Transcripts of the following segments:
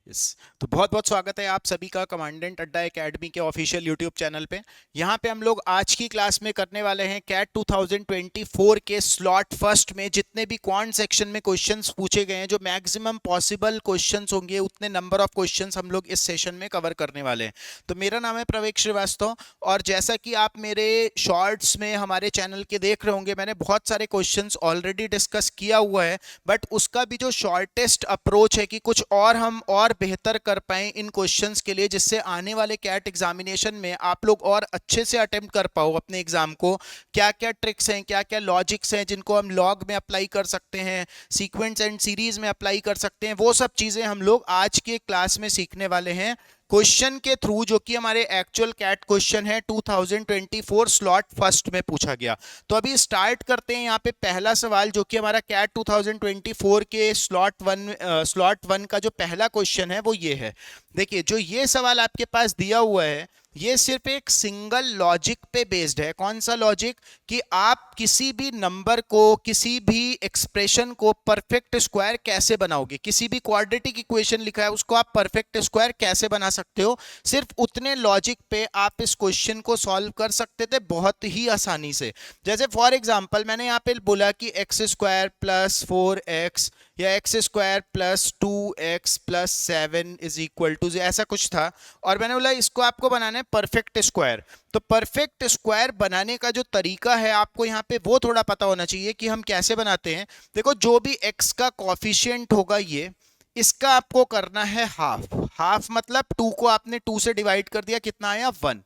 Yes. तो बहुत बहुत स्वागत है आप सभी का कमांडेंट अड्डा एकेडमी के ऑफिशियल यूट्यूब चैनल पे। यहाँ पे हम लोग आज की क्लास में करने वाले हैं कैट 2024 के स्लॉट फर्स्ट में जितने भी क्वांट सेक्शन में क्वेश्चंस पूछे गए हैं, जो मैक्सिमम पॉसिबल क्वेश्चंस होंगे उतने नंबर ऑफ क्वेश्चंस हम लोग इस सेशन में कवर करने वाले हैं। तो मेरा नाम है प्रवेश श्रीवास्तव और जैसा कि आप मेरे शॉर्ट्स में हमारे चैनल के देख रहे होंगे, मैंने बहुत सारे क्वेश्चंस ऑलरेडी डिस्कस किया हुआ है, बट उसका भी जो शॉर्टेस्ट अप्रोच है कि कुछ और हम और बेहतर कर पाएं इन क्वेश्चंस के लिए, जिससे आने वाले कैट एग्जामिनेशन में आप लोग और अच्छे से अटेम्प्ट कर पाओ अपने एग्जाम को। क्या क्या ट्रिक्स हैं, क्या क्या लॉजिक्स हैं जिनको हम लॉग में अप्लाई कर सकते हैं, सीक्वेंस एंड सीरीज में अप्लाई कर सकते हैं, वो सब चीजें हम लोग आज के क्लास में सीखने वाले हैं क्वेश्चन के थ्रू, जो कि हमारे एक्चुअल कैट क्वेश्चन है 2024 स्लॉट फर्स्ट में पूछा गया। तो अभी स्टार्ट करते हैं। यहाँ पे पहला सवाल जो कि हमारा कैट 2024 के स्लॉट वन का जो पहला क्वेश्चन है वो ये है। देखिए, जो ये सवाल आपके पास दिया हुआ है ये सिर्फ एक सिंगल लॉजिक पे बेस्ड है। कौन सा लॉजिक? कि आप किसी भी नंबर को, किसी भी एक्सप्रेशन को परफेक्ट स्क्वायर कैसे बनाओगे, किसी भी क्वाड्रेटिक इक्वेशन लिखा है उसको आप परफेक्ट स्क्वायर कैसे बना सकते हो, सिर्फ उतने लॉजिक पे आप इस क्वेश्चन को सॉल्व कर सकते थे बहुत ही आसानी से। जैसे फॉर एग्जांपल मैंने यहाँ पे बोला कि एक्स स्क्वायर प्लस 4x या x square plus 2x plus 7 is equal to, ऐसा कुछ था, और मैंने बोला इसको आपको बनाना है परफेक्ट स्क्वायर। तो परफेक्ट स्क्वायर बनाने का जो तरीका है आपको यहाँ पे वो थोड़ा पता होना चाहिए कि हम कैसे बनाते हैं। देखो, जो भी x का कॉफिशिएंट होगा ये, इसका आपको करना है हाफ। हाफ मतलब 2 को आपने 2 से डिवाइड कर दिया, कितना आया 1।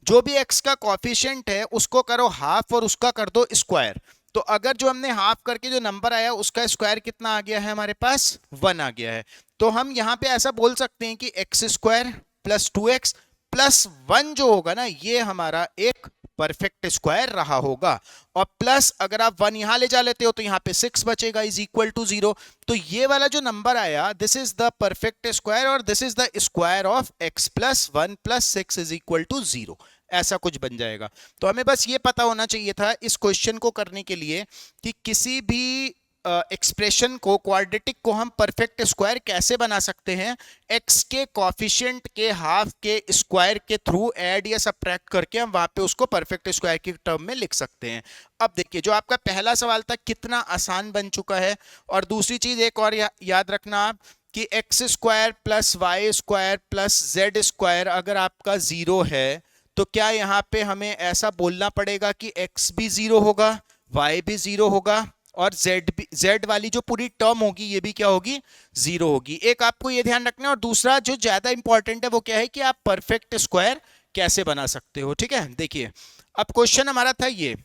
जो भी x का कॉफिशिएंट है उसको करो हाफ और उसका कर दो स्क्वायर। तो अगर जो हमने हाफ करके जो नंबर आया उसका स्क्वायर कितना आ गया है, हमारे पास 1 आ गया है। तो हम यहां पे ऐसा बोल सकते हैं कि x square plus 2x plus 1 जो होगा ना, ये हमारा एक परफेक्ट स्क्वायर रहा होगा। और प्लस अगर आप 1 यहां ले जा लेते हो तो यहां पे 6 बचेगा, इज इक्वल टू 0। तो ये वाला जो नंबर आया, this is the perfect square और this is the square of x plus 1 plus 6 is equal to 0। ऐसा कुछ बन जाएगा। तो हमें बस ये पता होना चाहिए था इस क्वेश्चन को करने के लिए कि किसी भी एक्सप्रेशन को, क्वाड्रेटिक को हम परफेक्ट स्क्वायर कैसे बना सकते हैं, x के कॉफिशिएंट के हाफ के स्क्वायर के थ्रू ऐड या सबट्रैक्ट करके हम वहां पे उसको परफेक्ट स्क्वायर की टर्म में लिख सकते हैं। अब देखिए, जो आपका पहला सवाल था कितना आसान बन चुका है। और दूसरी चीज एक और याद रखना आप कि x square plus y square plus z square अगर आपका 0 है तो क्या यहाँ पे हमें ऐसा बोलना पड़ेगा कि x भी 0 होगा, y भी 0 होगा और z वाली जो पूरी टर्म होगी ये भी क्या होगी, 0 होगी। एक आपको ये ध्यान रखना है। और दूसरा जो ज्यादा इंपॉर्टेंट है वो क्या है कि आप परफेक्ट स्क्वायर कैसे बना सकते हो। ठीक है, देखिए अब क्वेश्चन हमारा था ये।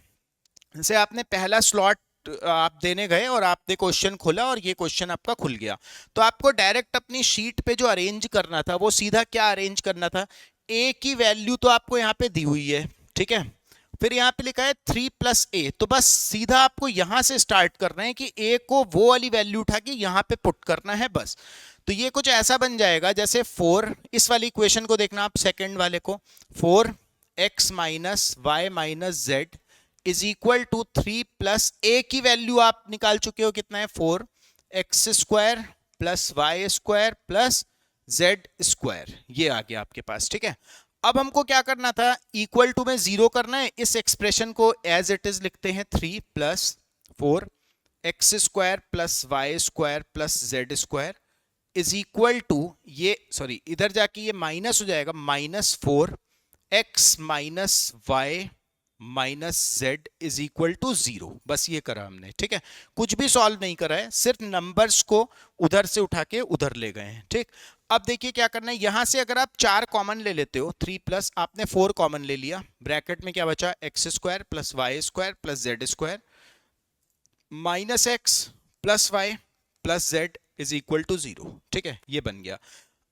जैसे आपने पहला स्लॉट आप देने गए और आपने क्वेश्चन खोला और ये क्वेश्चन आपका खुल गया, तो आपको डायरेक्ट अपनी शीट पे जो अरेंज करना था वो सीधा क्या अरेंज करना था, a की वैल्यू तो आपको यहाँ पे दी हुई है, ठीक है, फिर यहाँ पे लिखा है 3 प्लस a, तो बस सीधा आपको यहां से स्टार्ट करना है कि a को वो वाली वैल्यू उठा के यहाँ पे पुट करना है बस। तो ये कुछ ऐसा बन जाएगा जैसे 4, इस वाली इक्वेशन को देखना आप, सेकंड वाले को, 4x minus y minus z is equal to 3 plus a की वैल्यू आप निकाल चुके हो, कितना है 4x square plus y square plus z square, ये आ गया आपके पास। ठीक है, अब हमको क्या करना था, इक्वल टू में 0 करना है। इस एक्सप्रेशन को एज इट इज लिखते हैं 3 plus 4x square plus y square plus z square is equal to, ये सॉरी इधर जाके ये माइनस हो जाएगा, minus 4x minus y minus z is equal to 0। बस ये करा हमने। ठीक है, कुछ भी सॉल्व नहीं करा है, सिर्फ नंबर्स को उधर से उठा के उधर ले गए हैं। ठीक, अब देखिए क्या करना है, यहां से अगर आप 4 कॉमन ले लेते हो, 3 प्लस आपने 4 कॉमन ले लिया, ब्रैकेट में क्या बचा, x square plus y square plus z square minus x plus y plus z is equal to 0। ठीक है, ये बन गया।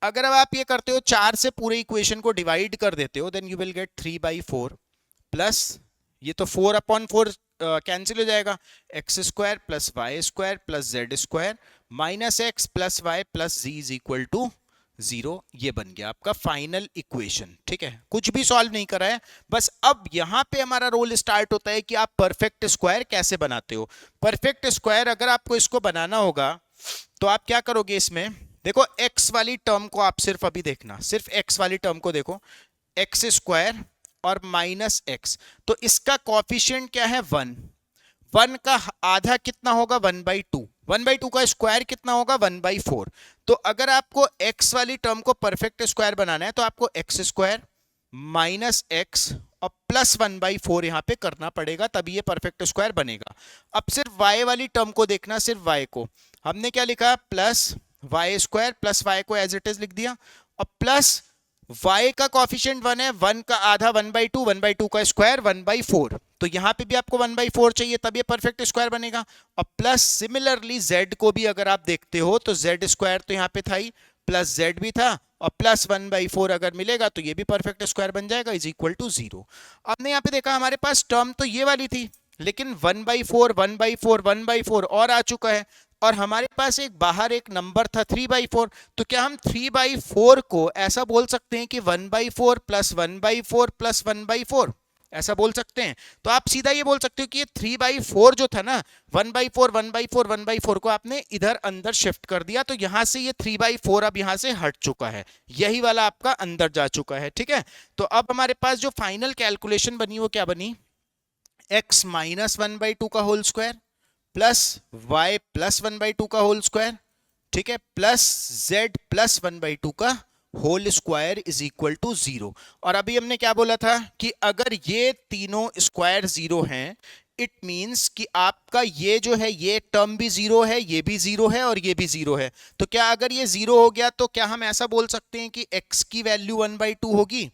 अगर अब आप ये करते हो, 4 से पूरे इक्वेशन को डिवाइड कर देते हो, then you will get 3/4 plus ये तो 4/4 कैंसिल हो जाएगा, x square plus y square plus z square minus x plus y plus z is equal to 0। ये बन गया आपका फाइनल इक्वेशन। ठीक है, कुछ भी सॉल्व नहीं करा है, बस अब यहां पे हमारा रोल स्टार्ट होता है कि आप परफेक्ट स्क्वायर कैसे बनाते हो। परफेक्ट स्क्वायर अगर आपको इसको बनाना होगा तो आप क्या करोगे, इसमें देखो x वाली टर्म को आप सिर्फ अभी देखना, सिर्फ x वाली टर्म को देखो, एक्स स्क्वायर और माइनस एक्स, तो इसका कॉफिशिएंट क्या है 1, 1 का आधा कितना होगा 1/2, 1/2 का स्क्वायर कितना होगा 1/4। तो अगर आपको x वाली टर्म को परफेक्ट स्क्वायर बनाना है तो आपको एक्स स्क्वायर माइनस एक्स और प्लस 1/4 यहां पे करना पड़ेगा, तभी ये परफेक्ट स्क्वायर बनेगा। अब सिर्फ y वाली टर्म को देखना, सिर्फ y को हमने क्या लिखा, plus y square, plus y को एज इट इज लिख दिया, और प्लस y का कॉफिशिएंट 1 है, 1 का आधा 1/2, 1/2 का स्क्वायर 1/4, तो यहां पे भी आपको 1/4 चाहिए, तब ये परफेक्ट स्क्वायर बनेगा। और प्लस सिमिलरली z को भी अगर आप देखते हो तो z स्क्वायर तो यहां पे था ही, प्लस z भी था, और प्लस 1/4 अगर मिलेगा तो ये भी परफेक्ट स्क्वायर बन जाएगा, इज इक्वल टू 0। हमने यहाँ पे देखा हमारे पास टर्म तो ये वाली थी, लेकिन 1/4 1/4 1/4 और आ चुका है, और हमारे पास एक बाहर एक नंबर था 3/4, तो क्या हम 3/4 को ऐसा बोल सकते हैं कि 1/4 प्लस 1/4 प्लस 1/4, ऐसा बोल सकते हैं? तो आप सीधा ये बोल सकते हो कि ये 3/4 जो था ना, 1/4 1/4 1/4 को आपने इधर अंदर शिफ्ट कर दिया, तो यहां से ये 3/4 अब यहां से हट चुका है, यही वाला आपका अंदर जा चुका है, ठीक है। तो अब हमारे पास जो फाइनल कैलकुलेशन बनी वो क्या बनी, x माइनस 1/2 का whole square plus y plus 1/2 का होल स्क्वायर, ठीक है, प्लस z प्लस 1/2 का whole square is equal to 0। और अभी हमने क्या बोला था कि अगर ये तीनों स्क्वायर 0 हैं, इट मींस कि आपका ये जो है ये टर्म भी 0 है, ये भी 0 है और ये भी 0 है। तो क्या अगर ये 0 हो गया तो क्या हम ऐसा बोल सकते हैं कि x की वैल्यू 1/2 होगी,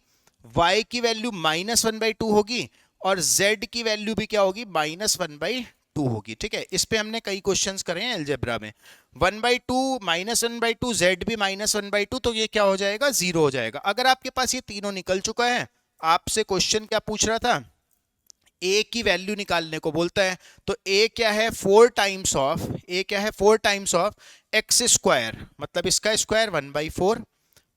y की वैल्यू माइनस 1/2 होगी, और z की वैल्यू भी क्या होगी, माइनस 1/2 होगी, ठीक है। इस पे हमने कई क्वेश्चंस करे हैं अलजेब्रा में, 1/2 माइनस 1/2 z भी माइनस 1/2, तो ये क्या हो जाएगा, 0 हो जाएगा। अगर आपके पास ये तीनों निकल चुका है, आपसे क्वेश्चन क्या पूछ रहा था, a की वैल्यू निकालने को बोलता है, तो a क्या है 4 टाइम्स ऑफ, a क्या है 4 टाइम्स ऑफ एक्स स्क्वायर, मतलब इसका स्क्वायर 1/4,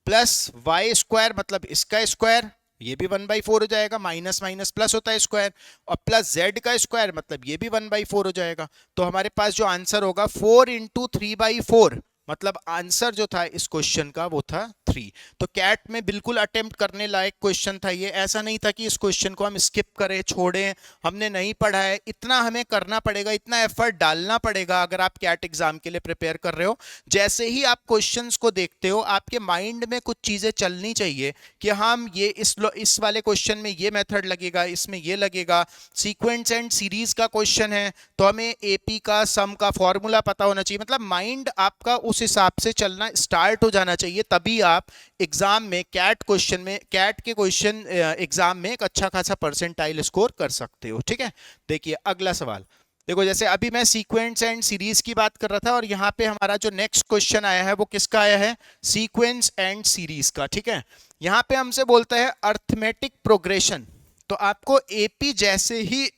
प्लस वाई स्क्वायर मतलब इसका स्क्वायर, ये भी 1/4 हो जाएगा, माइनस माइनस प्लस होता है स्क्वायर, और प्लस z का स्क्वायर मतलब ये भी 1/4 हो जाएगा। तो हमारे पास जो आंसर होगा 4 इंटू 3/4, मतलब आंसर जो था इस क्वेश्चन का वो था 3। तो कैट में बिल्कुल अटेम्प्ट करने लायक क्वेश्चन था ये, ऐसा नहीं था कि इस क्वेश्चन को हम स्किप करें, छोड़ें, हमने नहीं पढ़ा है, इतना हमें करना पड़ेगा, इतना एफर्ट डालना पड़ेगा अगर आप कैट एग्जाम के लिए प्रिपेयर कर रहे हो। जैसे ही आप क्वेश्चंस को देखते हो आपके माइंड में कुछ चीजें चलनी चाहिए कि हम ये इस वाले क्वेश्चन में ये मेथड लगेगा, इसमें ये लगेगा, सीक्वेंस एंड सीरीज का क्वेश्चन है तो हमें एपी का सम का फॉर्मूला पता होना चाहिए, मतलब माइंड आपका उस हिसाब से चलना स्टार्ट हो जाना चाहिए, तभी आप एग्जाम में कैट क्वेश्चन में, कैट के क्वेश्चन एग्जाम में एक अच्छा खासा परसेंटाइल स्कोर कर सकते हो, ठीक है। देखिए अगला सवाल देखो, जैसे अभी मैं सीक्वेंस एंड सीरीज की बात कर रहा था, और यहाँ पे हमारा जो नेक्स्ट क्वेश्चन आया है वो किसका आया है, सीक्वेंस एंड सीरीज का, ठीक है। यहाँ पे हमसे बोलता है अर्थमेटिक प्रोग्रेशन, तो आपको एपी जैसे ही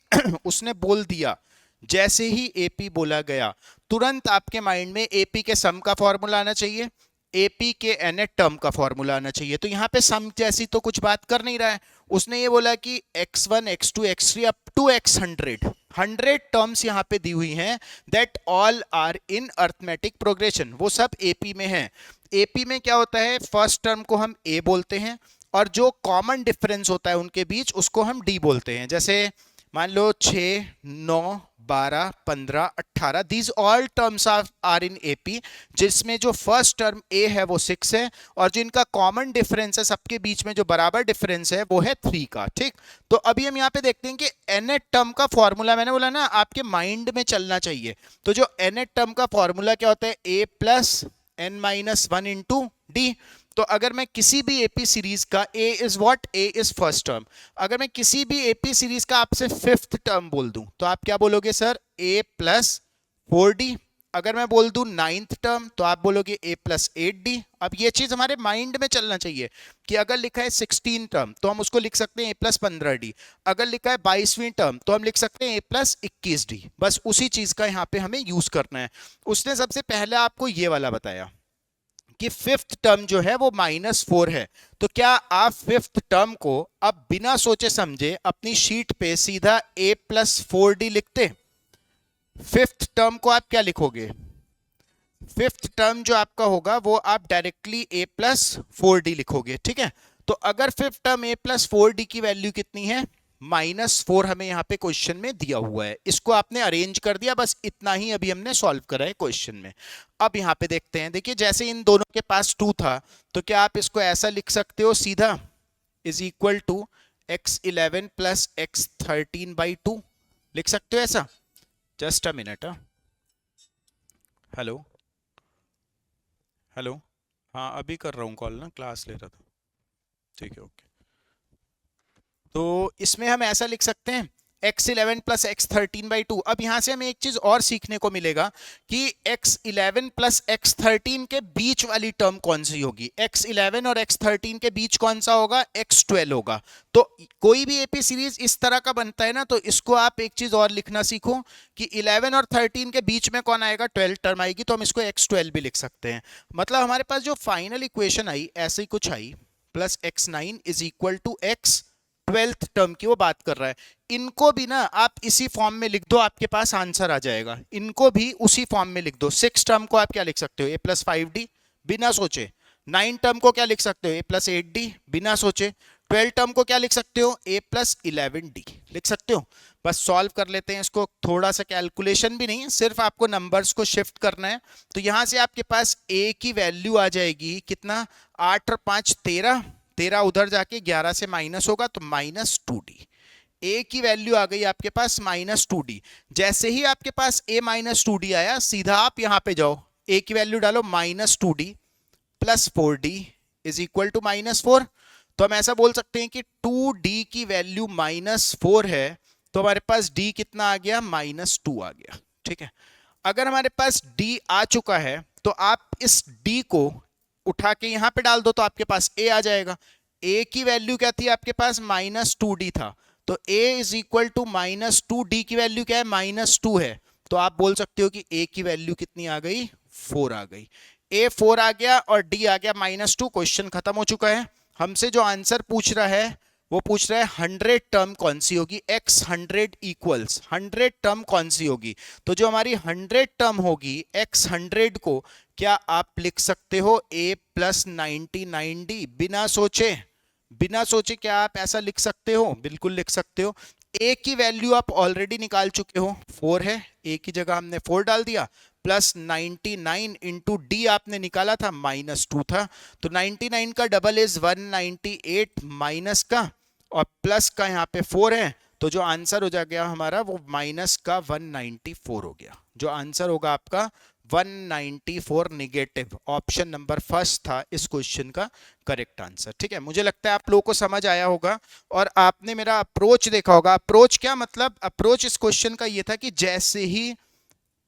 उसने बोल दिया, जैसे ही एपी बोला गया, तुरंत आपके माइंड में एपी के सम का फॉर्मूला आना चाहिए, एपी के एन टर्म का फॉर्मूला आना चाहिए। तो यहाँ पे सम जैसी तो कुछ बात कर नहीं रहा है, उसने ये बोला कि x1 x2 x3 up to x100 terms यहाँ पे दी हुई हैं, that all are in arithmetic progression, वो सब एपी में है। एपी में क्या होता है, फर्स्ट टर्म को हम ए बोलते हैं, और जो कॉमन डिफरेंस होता है उनके बीच उसको हम डी बोलते हैं। जैसे मान लो 6 9 12 15 18, these all terms are in AP, जिसमें जो फर्स्ट टर्म ए है वो 6 है, और जिनका कॉमन डिफरेंस है, सबके बीच में जो बराबर डिफरेंस है वो है 3 का, ठीक। तो अभी हम यहाँ पे देखते हैं कि एन टर्म का फॉर्मूला, मैंने बोला ना आपके माइंड में चलना चाहिए, तो जो एन टर्म का फॉर्मूला क्या होता है, A plus N minus 1 into D. तो अगर मैं किसी भी एपी सीरीज का, A is what, A is first term, अगर मैं किसी भी एपी सीरीज का आपसे फिफ्थ टर्म बोल दूं तो आप क्या बोलोगे, सर ए प्लस 4d। अगर मैं बोल दूं नाइन्थ टर्म तो आप बोलोगे ए प्लस 8d। अब ये चीज हमारे माइंड में चलना चाहिए कि अगर लिखा है 16 टर्म तो हम उसको लिख सकते हैं ए प्लस 15d, अगर लिखा है 22वीं टर्म तो हम लिख सकते हैं ए प्लस 21d। बस उसी चीज का यहाँ पे हमें यूज करना है। उसने सबसे पहले आपको ये वाला बताया कि फिफ्थ टर्म जो है वो -4 है, तो क्या आप फिफ्थ टर्म को अब बिना सोचे समझे अपनी शीट पे सीधा a प्लस 4d लिखते? फिफ्थ टर्म को आप क्या लिखोगे, फिफ्थ टर्म जो आपका होगा वो आप डायरेक्टली a प्लस 4d लिखोगे, ठीक है। तो अगर fifth term a plus 4d की वैल्यू कितनी है, -4 हमें यहाँ पे क्वेश्चन में दिया हुआ है, इसको आपने अरेंज कर दिया, बस इतना ही अभी हमने सॉल्व करा है क्वेश्चन में। अब यहाँ पे देखते हैं, देखिए जैसे इन दोनों के पास 2 था, तो क्या आप इसको ऐसा लिख सकते हो सीधा, is equal to x11 plus x13/2, लिख सकते हो ऐसा? Just a minute. Hello hello, हाँ अभी कर रहा हूँ कॉल ना, क्लास ले रहा था, ठीक है ओके। तो इसमें हम ऐसा लिख सकते हैं x11 प्लस x13/2। अब यहां से हमें एक चीज और सीखने को मिलेगा कि x11 प्लस x13 के बीच वाली टर्म कौन सी होगी। x11 और x13 के बीच कौन सा होगा, x12 होगा। तो कोई भी एपी सीरीज इस तरह का बनता है ना, तो इसको आप एक चीज और लिखना सीखो कि 11 और 13 के बीच में कौन आएगा, 12 टर्म आएगी, तो हम इसको x12 भी लिख सकते हैं। मतलब हमारे पास जो फाइनल इक्वेशन आई ऐसे ही कुछ आई, plus x9 is equal to x 12th term की वो बात कर रहा है। इनको भी ना आप इसी फॉर्म में लिख दो, आपके पास आंसर आ जाएगा। इनको भी उसी फॉर्म में लिख दो। 6 टर्म को आप क्या लिख सकते हो, a प्लस 5d, बिना सोचे। 9 टर्म को क्या लिख सकते हो, a प्लस 8d, बिना सोचे। 12 टर्म को क्या लिख सकते हो, a प्लस 11d लिख सकते हो। बस सॉल्व कर लेते हैं इसको, थोड़ा सा कैलकुलेशन भी नहीं है, सिर्फ आपको नंबर्स को शिफ्ट करना है। तो यहां से आपके पास a की वैल्यू आ जाएगी कितना, 8 और 5 13, 13 उधर जाके 11 से माइनस होगा तो -2d। a की वैल्यू आ गई आपके पास -2d। जैसे ही आपके पास a -2d आया, सीधा आप यहां पे जाओ, a की वैल्यू डालो -2d plus 4d is equal to -4। तो हम ऐसा बोल सकते हैं कि 2d की वैल्यू -4 है, तो हमारे पास d कितना आ गया, -2 आ गया, ठीक है। अगर हमारे पास d आ चुका है, तो आप इस d को उठा के यहां पे डाल दो, तो आपके पास a आ जाएगा। a की वैल्यू क्या थी आपके पास, -2d था, तो a is equal to -2d की वैल्यू क्या है, -2 है। तो आप बोल सकते हो कि a की वैल्यू कितनी आ गई, 4 आ गई। a 4 आ गया और d आ गया -2। क्वेश्चन खत्म हो चुका है। हमसे जो आंसर पूछ रहा है वो पूछ रहा है 100 टर्म कौन सी होगी, x 100 इक्वल्स 100 टर्म कौन सी होगी। तो जो हमारी 100 टर्म होगी x 100 को क्या आप लिख सकते हो a प्लस 99d, बिना सोचे, बिना सोचे क्या आप ऐसा लिख सकते हो, बिल्कुल लिख सकते हो। a की वैल्यू आप ऑलरेडी निकाल चुके हो, 4 है, a की जगह हमने 4 डाल दिया, प्लस 99 इंटू डी आपने निकाला था, -2 था, तो 99 का डबल इज 198 माइनस का और प्लस का यहाँ पे 4 है, तो जो आंसर हो जाएगा हमारा वो माइनस का 194 हो गया। जो आंसर होगा आपका 194 निगेटिव, ऑप्शन नंबर फर्स्ट था इस क्वेश्चन का करेक्ट आंसर, ठीक है। मुझे लगता है आप लोगों को समझ आया होगा और आपने मेरा अप्रोच देखा होगा। अप्रोच क्या मतलब, अप्रोच इस क्वेश्चन का ये था कि जैसे ही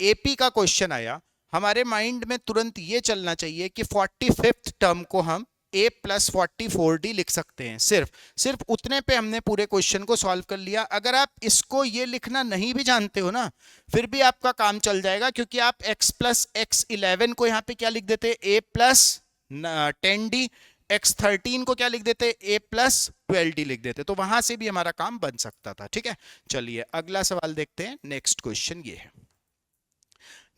एपी का क्वेश्चन आया, हमारे माइंड में तुरंत ये चलना चाहिए कि 45th टर्म को हम a प्लस 44d लिख सकते हैं। सिर्फ उतने पे हमने पूरे क्वेश्चन को सॉल्व कर लिया। अगर आप इसको ये लिखना नहीं भी जानते हो ना, फिर भी आपका काम चल जाएगा, क्योंकि आप x प्लस x11 को यहाँ पे क्या लिख देते, a प्लस 10d, x13 को क्या लिख देते, a प्लस 12d लिख देते, तो वहां से भी हमारा काम बन सकता था, ठीक है। चलिए अगला सवाल देखते हैं। नेक्स्ट क्वेश्चन ये है,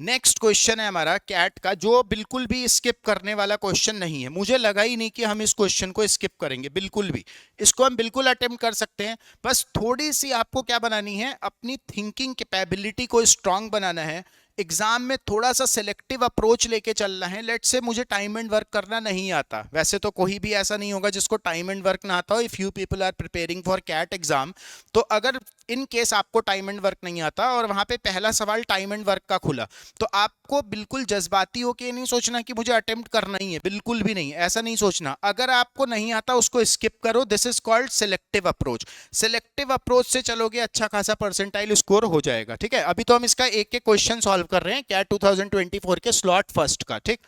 नेक्स्ट क्वेश्चन है हमारा कैट का, जो बिल्कुल भी स्किप करने वाला क्वेश्चन नहीं है। मुझे लगा ही नहीं कि हम इस क्वेश्चन को स्किप करेंगे, बिल्कुल भी। इसको हम बिल्कुल अटेम्प्ट कर सकते हैं, बस थोड़ी सी आपको क्या बनानी है, अपनी थिंकिंग कैपेबिलिटी को स्ट्रांग बनाना है। एग्जाम में थोड़ा सा सिलेक्टिव अप्रोच लेके चलना है। लेट्स से मुझे टाइम एंड वर्क करना नहीं आता, वैसे तो कोई भी ऐसा नहीं होगा जिसको टाइम एंड वर्क ना आता हो, if you people are preparing for CAT exam. तो अगर इन केस आपको टाइम एंड वर्क नहीं आता और वहां पे पहला सवाल टाइम एंड वर्क का खुला, तो आपको बिल्कुल जज्बाती होके नहीं सोचना कि मुझे अटेम्प्ट करना ही है, बिल्कुल भी नहीं, ऐसा नहीं सोचना। अगर आपको नहीं आता उसको स्किप करो, this is called selective approach. Selective approach से चलोगे अच्छा खासा परसेंटाइल स्कोर हो जाएगा, ठीक है। अभी तो हम इसका एक एक क्वेश्चन सॉल्व कर रहे हैं कैट 2024 के स्लॉट फर्स्ट का, ठीक।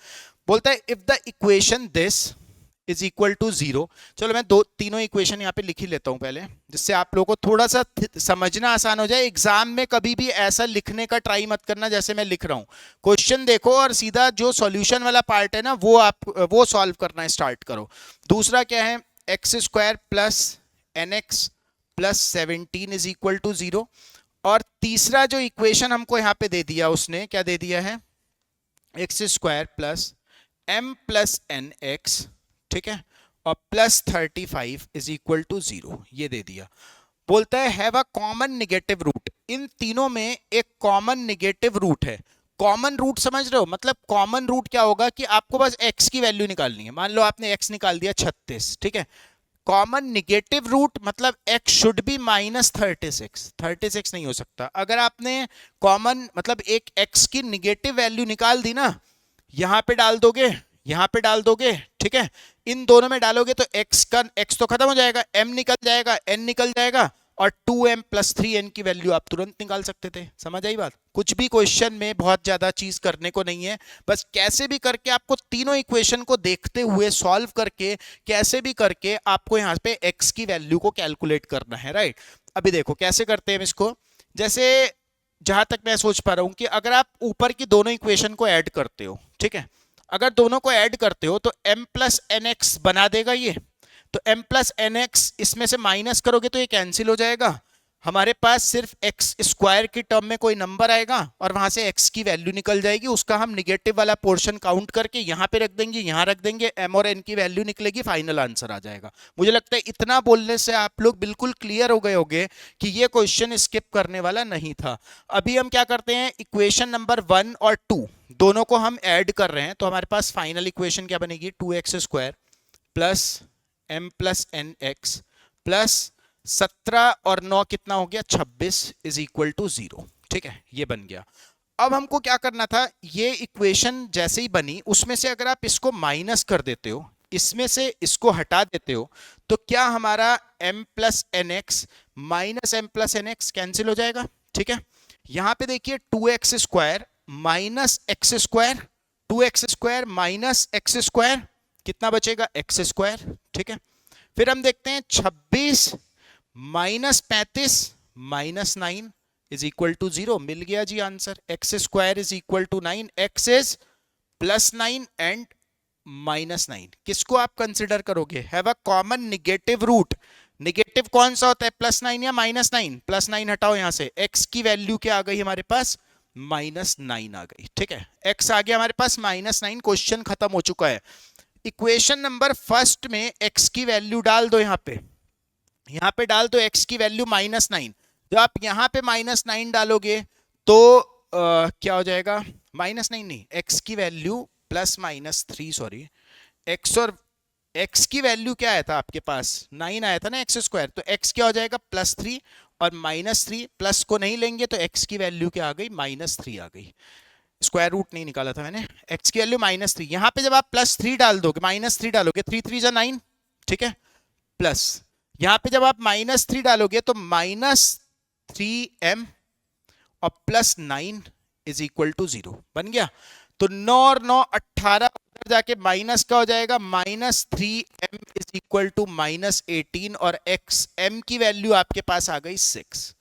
बोलता है if the equation this is equal to 0। चलो मैं तीनों इक्वेशन यहाँ पे लिख ही लेता हूँ पहले, जिससे आप लोगों को थोड़ा सा समझना आसान हो जाए। एग्जाम में कभी भी ऐसा लिखने का ट्राई मत करना जैसे मैं लिख रहा हूँ, क्वेश्चन देखो और सीधा जो सॉल्यूशन वाला पार्ट है ना वो सॉल्व करना स्टार्ट करो। दूसरा क्या है, x² plus nx plus 17 is equal to 0। और तीसरा जो इक्वेशन हमको यहाँ पे दे दिया, उसने क्या दे दिया है, x square plus m plus n x, ठीक है, और प्लस 35 इज इक्वल टू 0, ये दे दिया। बोलता है have a common negative root, इन तीनों में एक कॉमन निगेटिव रूट है। कॉमन रूट समझ रहे हो, मतलब कॉमन रूट क्या होगा कि आपको बस x की वैल्यू निकालनी है। मान लो आपने x निकाल दिया 36, ठीक है। कॉमन निगेटिव रूट मतलब x शुड बी माइनस 36, 36 नहीं हो सकता। अगर आपने कॉमन मतलब एक x की निगेटिव वैल्यू निकाल दी ना, यहां पे डाल दोगे, यहां पे डाल दोगे, ठीक है, इन दोनों में डालोगे तो x तो खत्म हो जाएगा, m निकल जाएगा, n निकल जाएगा, और 2m प्लस 3n की वैल्यू आप तुरंत निकाल सकते थे। समझ आई बात? कुछ भी क्वेश्चन में बहुत ज्यादा चीज करने को नहीं है, बस कैसे भी करके आपको तीनों इक्वेशन को देखते हुए सॉल्व करके कैसे भी करके आपको यहाँ पे x की वैल्यू को कैलकुलेट करना है, राइट। अभी देखो कैसे करते हैं इसको। जैसे जहां तक मैं सोच पा रहा हूं कि अगर आप ऊपर की दोनों इक्वेशन को ऐड करते हो, ठीक है, अगर दोनों को ऐड करते हो तो m प्लस एन एक्स बना देगा ये। तो m प्लस एन एक्स इसमें से माइनस करोगे तो ये कैंसिल हो जाएगा, हमारे पास सिर्फ एक्स स्क्वायर की टर्म में कोई नंबर आएगा और वहां से x की वैल्यू निकल जाएगी। उसका हम निगेटिव वाला पोर्शन काउंट करके यहां पे रख देंगे, यहां रख देंगे, m और n की वैल्यू निकलेगी, फाइनल आंसर आ जाएगा। मुझे लगता है इतना बोलने से आप लोग बिल्कुल क्लियर हो गए होंगे कि ये क्वेश्चन स्किप करने वाला नहीं था। अभी हम क्या करते हैं, इक्वेशन नंबर 1 और 2 दोनों को हम ऐड कर रहे हैं, तो हमारे पास फाइनल इक्वेशन क्या बनेगी, 2x square plus m plus n x plus 17 और 9 कितना हो गया, 26 इज इक्वल टू 0, ठीक है, ये बन गया। अब हमको क्या करना था, ये इक्वेशन जैसे ही बनी उसमें से अगर आप इसको माइनस कर देते हो, इसमें से इसको हटा देते हो, तो क्या हमारा m plus n x minus m plus n x cancel हो जाएगा, ठीक है। यहां पे देखिए 2x square minus x square, 2x square minus x square, कितना बचेगा, एक्स स्क्वायर, ठीक है। फिर हम देखते हैं 26 minus 35 minus 9 is equal to 0, मिल गया जी answer. X square is equal to 9, X is plus 9 and minus 9। किसको आप कंसिडर करोगे, have a common negative root. Negative कौन सा होता है, प्लस 9 या माइनस 9, प्लस 9 हटाओ यहां से, x की वैल्यू क्या आ गई हमारे पास, माइनस 9 आ गई, ठीक है, x आ गया हमारे पास माइनस 9, क्वेश्चन खत्म हो चुका है। इक्वेशन नंबर फर्स्ट में x की वैल्यू डाल दो, यहां पे डाल दो x की वैल्यू माइनस 9। जब आप यहां पे माइनस 9 डालोगे तो क्या हो जाएगा, माइनस 9 नहीं, x की value plus minus 3, sorry, x और x की वैल्यू क्या आया था आपके पास, 9 आया था ना एक्स स्क्वायर, तो x क्या हो जाएगा, प्लस 3 और माइनस 3, प्लस को नहीं लेंगे तो x की वैल्यू क्या आ गई, माइनस 3 आ गई। स्क्वायर रूट नहीं निकाला था मैंने, x की वैल्यू माइनस 3। यहां पे जब आप प्लस 3 डाल दोगे, माइनस 3 डालोगे, 3 3 जा 9, ठीक है, प्लस यहां पे जब आप माइनस 3 डालोगे तो माइनस 3m और प्लस 9 इज इक्वल टू 0 बन गया। तो 9 और 9 18, जाके माइनस का हो जाएगा, minus 3m is equal to minus 18, और x m की वैल्यू आपके पास आ गई 6,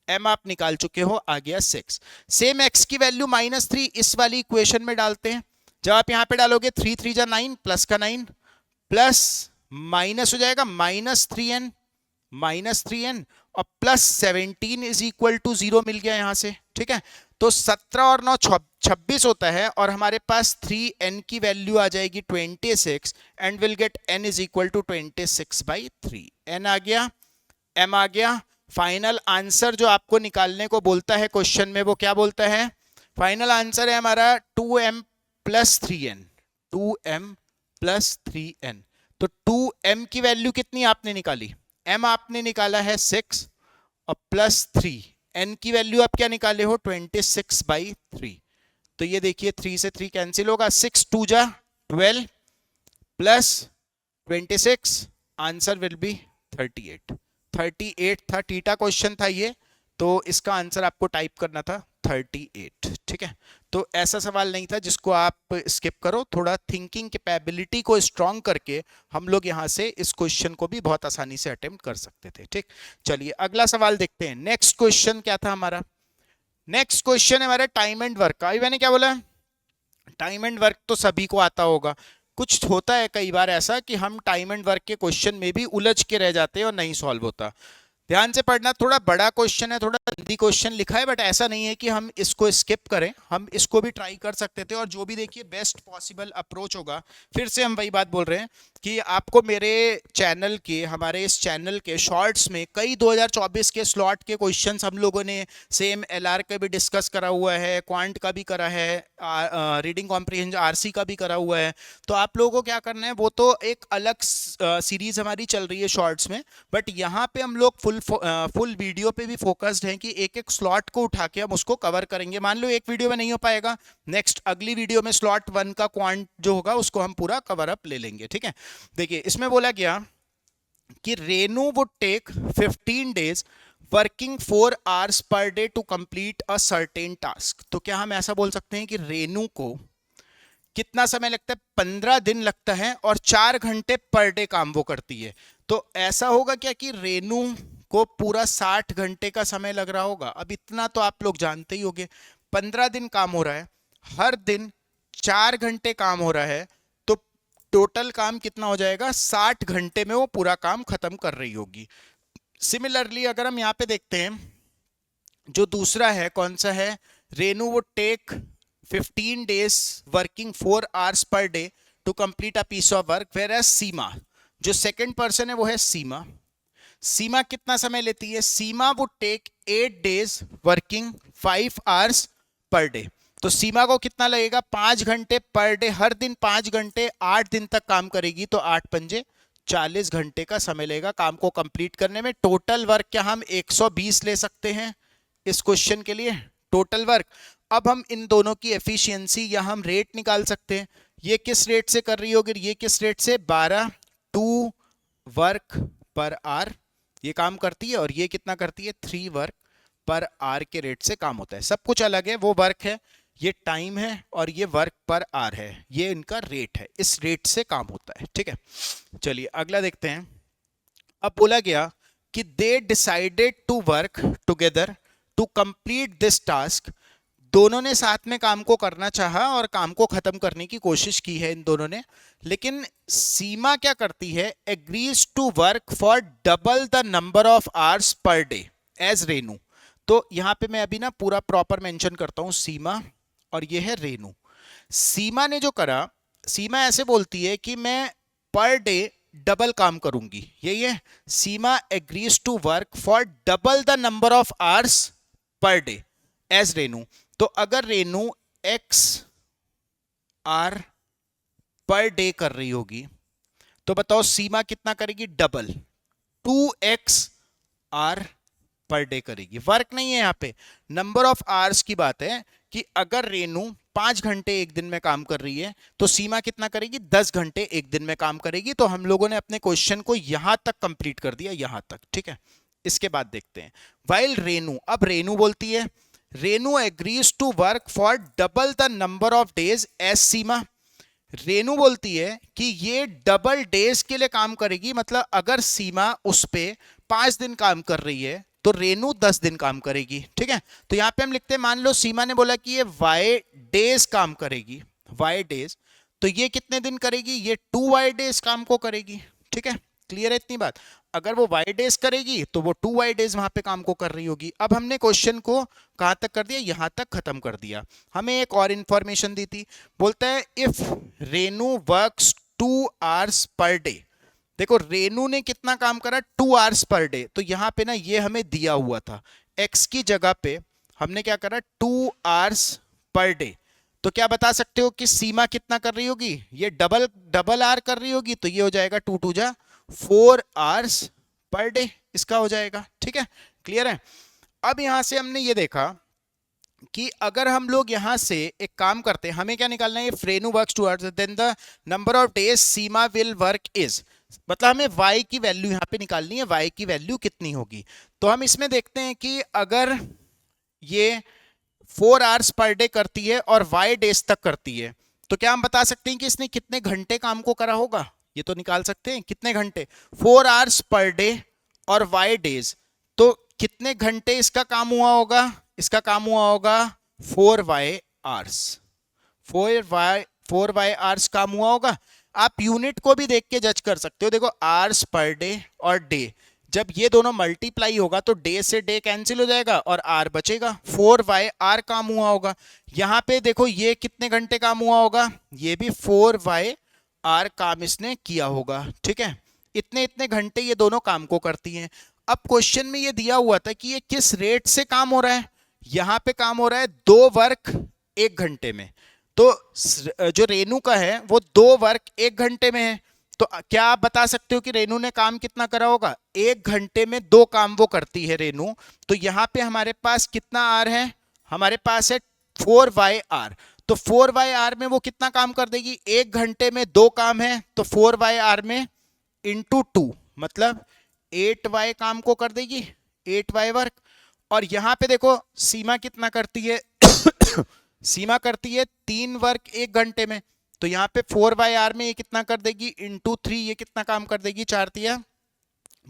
m आप निकाल चुके हो, आ गया 6। सेम x की वैल्यू माइनस 3 इस वाली इक्वेशन में डालते हैं। जब आप यहां पे डालोगे 3 3 जा 9, प्लस का 9, प्लस माइनस हो जाएगा माइनस 3n और प्लस 17 इज इक्वल टू 0 मिल गया यहां से, ठीक है। तो 17 और 9 26 होता है, और हमारे पास 3n की वैल्यू आ जाएगी 26, and will get n is equal to 26/3। n आ गया, m आ गया। फाइनल आंसर जो आपको निकालने को बोलता है क्वेश्चन में, वो क्या बोलता है, फाइनल आंसर है हमारा 2m plus 3n, 2m plus 3n। तो 2m की वैल्यू कितनी आपने निकाली, m आपने निकाला है 6 और प्लस 3, n की वैल्यू आप क्या निकाले हो, 26/3। तो ये देखिए 3 से 3 कैंसिल होगा, 6 2 जा 12 प्लस 26, आंसर विल बी 38। 38 था, टीटा क्वेश्चन था ये, तो इसका आंसर आपको टाइप करना था 38, ठीक है। तो ऐसा सवाल नहीं था जिसको आप स्किप करो, थोड़ा थिंकिंग कैपेबिलिटी को स्ट्रांग करके हम लोग यहाँ से इस क्वेश्चन को भी बहुत आसानी से अटेम्प्ट कर सकते थे, ठीक। चलिए अगला सवाल देखते हैं। नेक्स्ट क्वेश्चन क्या था हमारा, नेक्स्ट क्वेश्चन है हमारा टाइम एंड वर्क का। अभी मैंने क्या बोला, टाइम एंड वर्क तो सभी को आता होगा। कुछ होता है कई बार ऐसा कि हम टाइम एंड वर्क के क्वेश्चन में भी उलझ के रह जाते हैं और नहीं सॉल्व होता। ध्यान से पढ़ना, थोड़ा बड़ा क्वेश्चन है, थोड़ा जल्दी क्वेश्चन लिखा है, बट ऐसा नहीं है कि हम इसको स्किप करें, हम इसको भी ट्राई कर सकते थे, और जो भी देखिए बेस्ट पॉसिबल अप्रोच होगा। फिर से हम वही बात बोल रहे हैं कि आपको मेरे चैनल के, हमारे इस चैनल के शॉर्ट्स में कई 2024 के स्लॉट के क्वेश्चंस हम लोगों ने सेम एलआर का भी डिस्कस करा हुआ है, क्वांट का भी करा है, रीडिंग कॉम्प्रिहेंशन आरसी का भी करा हुआ है। तो आप लोगों को क्या करना है, वो तो एक अलग सीरीज हमारी चल रही है शॉर्ट्स में, बट यहाँ पे हम लोग फुल वीडियो पे भी फोकस्ड हैं कि एक एक स्लॉट को उठा के हम उसको कवर करेंगे। मान लो एक वीडियो में नहीं हो पाएगा, नेक्स्ट अगली वीडियो में स्लॉट 1 का क्वांट जो होगा उसको हम पूरा कवर अप ले लेंगे, ठीक है। देखिए इसमें बोला गया कि Renu would take 15 days working 4 hours per day to complete a certain task. तो क्या हम ऐसा बोल सकते हैं कि रेनू को कितना समय लगता है, 15 दिन लगता है, और 4 घंटे पर डे काम वो करती है। तो ऐसा होगा क्या कि रेनू को पूरा 60 घंटे का समय लग रहा होगा? अब इतना तो आप लोग जानते ही होंगे, 15 दिन काम हो रहा है, हर दिन 4 घंटे काम हो रहा है, तो टोटल काम कितना हो जाएगा, 60 घंटे में वो पूरा काम खत्म कर रही होगी। सिमिलरली अगर हम यहाँ पे देखते हैं, जो दूसरा है कौन सा है, रेनू वो take 15 days working 4 hours per day to complete a piece of work, whereas सीमा, जो सेकंड पर्सन है वो है सीमा। सीमा कितना समय लेती है, Seema would take 8 days working 5 hours per day. तो सीमा को कितना लगेगा, 5 घंटे पर डे, हर दिन 5 घंटे, 8 दिन तक काम करेगी, तो 8 पंजे 40 घंटे का समय लेगा काम को कंप्लीट करने में। टोटल वर्क क्या हम 120 ले सकते हैं इस क्वेश्चन के लिए, टोटल वर्क। अब हम इन दोनों की एफिशिएंसी या हम रेट निकाल सकते हैं। ये किस रेट से कर रही होगी, ये किस रेट से, 12 2 वर्क पर आवर ये काम करती है, और ये कितना करती है, 3 वर्क पर आवर के रेट से काम होता है। सब कुछ अलग है, वो वर्क है, ये टाइम है, और ये वर्क पर आवर है, ये इनका रेट है, इस रेट से काम होता है, ठीक है। चलिए अगला देखते हैं। अब बोला गया कि they decided to work together to complete this task. दोनों ने साथ में काम को करना चाहा और काम को खत्म करने की कोशिश की है इन दोनों ने, लेकिन सीमा क्या करती है, agrees to work for double the number of hours per day as Renu. तो यहां पे मैं अभी ना पूरा प्रॉपर मेंशन करता हूं, सीमा और ये है रेनू। सीमा ने जो करा, सीमा ऐसे बोलती है कि मैं पर डे डबल काम करूंगी, यही है, Seema agrees to work for double the number of hours per day as Renu. तो अगर Renu x r per day कर रही होगी, तो बताओ सीमा कितना करेगी, double, 2x r per day करेगी। वर्क नहीं है यहाँ पे, नंबर ऑफ आवर्स की बात है कि अगर रेनू 5 घंटे एक दिन में काम कर रही है, तो सीमा कितना करेगी, 10 घंटे एक दिन में काम करेगी। तो हम लोगों ने अपने क्वेश्चन को यहां तक कंप्लीट कर दिया, यहां तक, ठीक है। इसके बाद देखते हैं, वाइल रेनू, अब रेनू बोलती है, Renu agrees to work for double the number of days as Seema. Renu बोलती है कि ये डबल डेज के लिए काम करेगी, मतलब अगर सीमा उस पे 5 दिन काम कर रही है तो रेनू 10 दिन काम करेगी, ठीक है। तो यहां पे हम लिखते हैं, मान लो सीमा ने बोला कि ये वाई डेज काम करेगी, वाई डेज, तो ये कितने दिन करेगी, ये 2 वाई डेज काम को करेगी, ठीक है। क्लियर है इतनी बात, अगर वो वाई डेज करेगी तो वो 2 वाई डेज वहां पे काम को कर रही होगी। अब हमने क्वेश्चन को कहां तक कर दिया, यहां तक खत्म कर दिया। हमें एक और इंफॉर्मेशन दी थी, बोलता है if Renu works 2 hours per day. देखो रेनू ने कितना काम करा, 2 आवर्स पर डे, तो यहां पे ना ये हमें दिया हुआ था, एक्स की जगह पे हमने क्या करा, 2 आवर्स पर डे। तो क्या बता सकते हो कि सीमा कितना कर रही होगी, ये डबल डबल आर कर रही होगी, तो ये हो जाएगा 2 2 जा 4 आवर्स पर डे, इसका हो जाएगा, ठीक है। क्लियर है। अब यहां से हमने ये देखा कि अगर हम लोग यहां से एक काम करते हैं, हमें क्या निकालना है, Renu works 2 hours, then the number of days Seema will work is, मतलब हमें y की वैल्यू यहां पे निकालनी है, y की वैल्यू कितनी होगी। तो हम इसमें देखते हैं कि अगर ये 4 आवर्स पर डे करती है और y डेज तक करती है, तो क्या हम बता सकते हैं कि इसने कितने घंटे काम को करा होगा, ये तो निकाल सकते हैं, कितने घंटे, 4 आवर्स पर डे और y डेज, तो कितने घंटे इसका काम हुआ होगा, इसका काम हुआ होगा 4y आवर्स, 4y आवर्स काम हुआ होगा। आप यूनिट को भी देख के जज कर सकते हो, देखो आवर्स पर डे और डे, जब ये दोनों मल्टीप्लाई होगा तो डे से डे कैंसिल हो जाएगा और आर बचेगा, 4y आर काम हुआ होगा। यहाँ पे देखो ये कितने घंटे काम हुआ होगा, ये भी 4y आर काम इसने किया होगा, ठीक है। इतने इतने घंटे ये दोनों काम को करती हैं। अब क्वेश्चन में ये दिया हुआ था कि ये किस रेट से काम हो रहा है। यहाँ पे काम हो रहा है 2 वर्क 1 घंटे में, तो जो रेनू का है वो 2 वर्क 1 घंटे में है। तो क्या आप बता सकते हो कि रेनू ने काम कितना करा होगा, 1 घंटे में 2 काम वो करती है रेनू। तो यहाँ पे हमारे पास कितना आर है, हमारे पास है 4y आर। तो 4y आर में वो कितना काम कर देगी, 1 घंटे में 2 काम है, तो 4y आर में इंटू 2 मतलब 8y काम को कर देगी, 8y वर्क। और यहां पे देखो सीमा कितना करती है सीमा करती है 3 वर्क 1 घंटे में, तो यहाँ पे 4y आर में ये कितना कर देगी, इंटू 3 ये कितना काम कर देगी, 4 तिया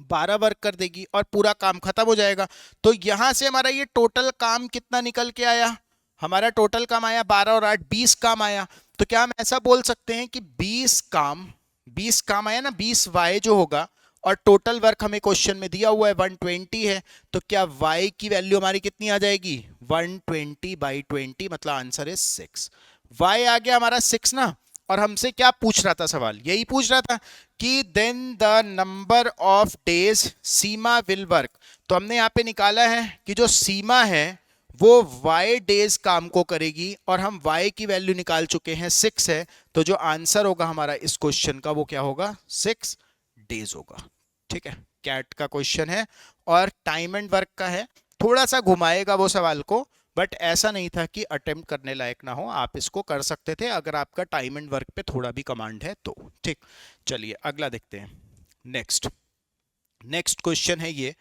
12 वर्क कर देगी और पूरा काम खत्म हो जाएगा। तो यहां से हमारा ये टोटल काम कितना निकल के आया, हमारा टोटल काम आया 12 और 8 20 काम आया। तो क्या हम ऐसा बोल सकते हैं कि 20 काम आया ना, 20y जो होगा, और टोटल वर्क हमें क्वेश्चन में दिया हुआ है 120 है, तो क्या y की वैल्यू हमारी कितनी आ जाएगी, 120/20 मतलब आंसर है 6। y आ गया हमारा 6 ना। और हमसे क्या पूछ रहा था, सवाल यही पूछ रहा था कि then the number of days Seema will work. तो हमने यहाँ पे निकाला है कि जो सीमा है वो y डेज काम को करेगी, और हम y की वैल्यू निकाल चुके हैं 6 है। तो जो आंसर होगा हमारा इस क्वेश्चन का वो क्या होगा, 6 डेज होगा, ठीक है। कैट का क्वेश्चन है और टाइम एंड वर्क का है, थोड़ा सा घुमाएगा वो सवाल को, बट ऐसा नहीं था कि अटेम्प्ट करने लायक ना हो, आप इसको कर सकते थे अगर आपका टाइम एंड वर्क पे थोड़ा भी कमांड है तो, ठीक। चलिए अगला देखते हैं। नेक्स्ट क्वेश्चन है ये,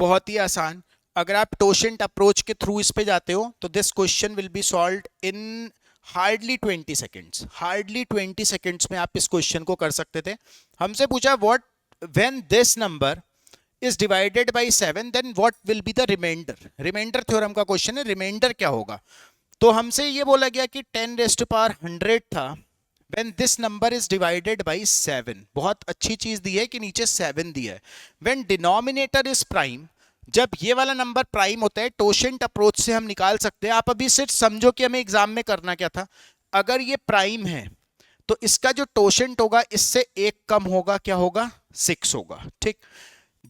बहुत ही आसान। अगर आप टोशेंट अप्रोच के थ्रू इस पे जाते हो तो this question will be solved in hardly 20 seconds. Hardly 20 seconds में आप इस क्वेश्चन को कर सकते थे। हमसे पूछा what when this number is divided by 7 then what will be the remainder। Remainder theorem का क्वेश्चन है, रिमाइंडर क्या होगा। तो हमसे ये बोला गया कि 10 रेज़्ड टू पावर 100 था when this number is divided by 7। बहुत अच्छी चीज दी है कि नीचे 7 दिया है। when denominator is prime, जब ये वाला नंबर प्राइम होता है, टोशेंट अप्रोच से हम निकाल सकते हैं। आप अभी सिर्फ समझो कि हमें एग्जाम में करना क्या था। अगर ये प्राइम है तो इसका जो टोशेंट होगा इससे एक कम होगा, क्या होगा, 6 होगा, ठीक।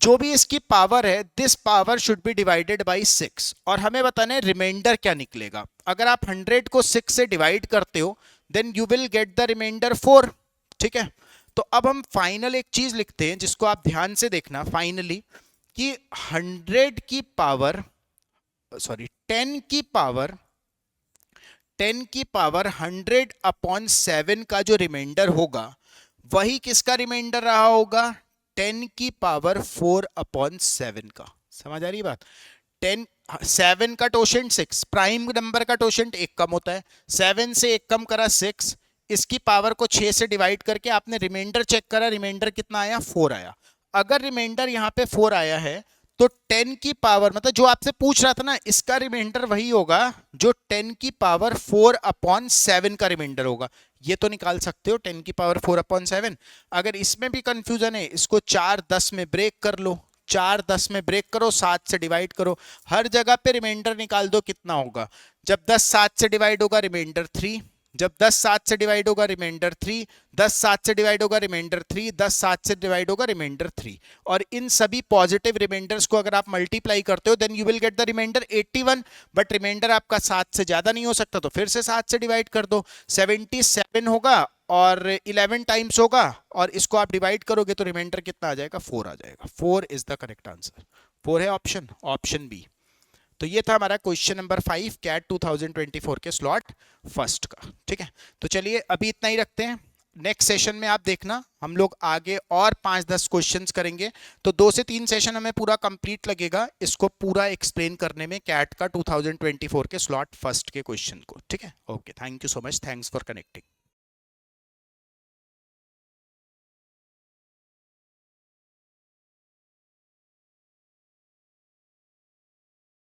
जो भी इसकी पावर है this power should be divided by 6, और हमें बताना है रिमाइंडर क्या निकलेगा। अगर आप 100 को 6 से डिवाइड करते हो then you will get the remainder 4, ठीक है। तो अब हम फाइनल एक चीज लिखते हैं जिसको आप ध्यान से देखना, फाइनली कि 100 की पावर 10 की पावर 100/7 का जो रिमाइंडर होगा वही किसका रिमाइंडर रहा होगा, 10 की पावर 4/7 का। समझ आ रही बात। 7 का टोशेंट 6, प्राइम नंबर का टोशेंट एक कम होता है, 7 से एक कम करा 6, इसकी पावर को 6 से डिवाइड करके आपने रिमाइंडर चेक करा, रिमाइंडर कितना आया, 4 आया। अगर रिमाइंडर यहाँ पे 4 आया है तो 10 की पावर, मतलब जो आपसे पूछ रहा था ना, इसका रिमाइंडर वही होगा जो 10 की पावर 4/7 का रिमाइंडर होगा। ये तो निकाल सकते हो 10 की पावर 4/7। अगर इसमें भी कंफ्यूजन है, इसको 4 10 में ब्रेक कर लो, 4 10 में ब्रेक करो, 7 से डिवाइड करो, हर जगह पे रिमाइंडर निकाल दो कितना होगा। जब 10 7 से डिवाइड होगा रिमाइंडर 3, जब 10 7 से डिवाइड होगा रिमाइंडर 3, 10 7 से डिवाइड होगा रिमाइंडर 3, 10 7 से डिवाइड होगा रिमाइंडर 3। और इन सभी पॉजिटिव रिमाइंडर्स को अगर आप मल्टीप्लाई करते हो then you will get the remainder 81। But remainder आपका 7 से ज्यादा नहीं हो सकता, तो फिर से 7 से डिवाइड कर दो, 77 होगा और 11 टाइम्स होगा, और इसको आप डिवाइड करोगे तो रिमाइंडर कितना आ जाएगा, 4 आ जाएगा। 4 इज द करेक्ट आंसर, 4 है ऑप्शन बी। तो ये था हमारा क्वेश्चन नंबर 5 कैट 2024 के स्लॉट फर्स्ट का, ठीक है। तो चलिए अभी इतना ही रखते हैं, नेक्स्ट सेशन में आप देखना हम लोग आगे और 5-10 क्वेश्चंस करेंगे। तो 2 से 3 सेशन हमें पूरा कंप्लीट लगेगा इसको पूरा एक्सप्लेन करने में, कैट का 2024 के स्लॉट फर्स्ट के क्वेश्चन को, ठीक है। Okay, thank you so much, thanks for connecting.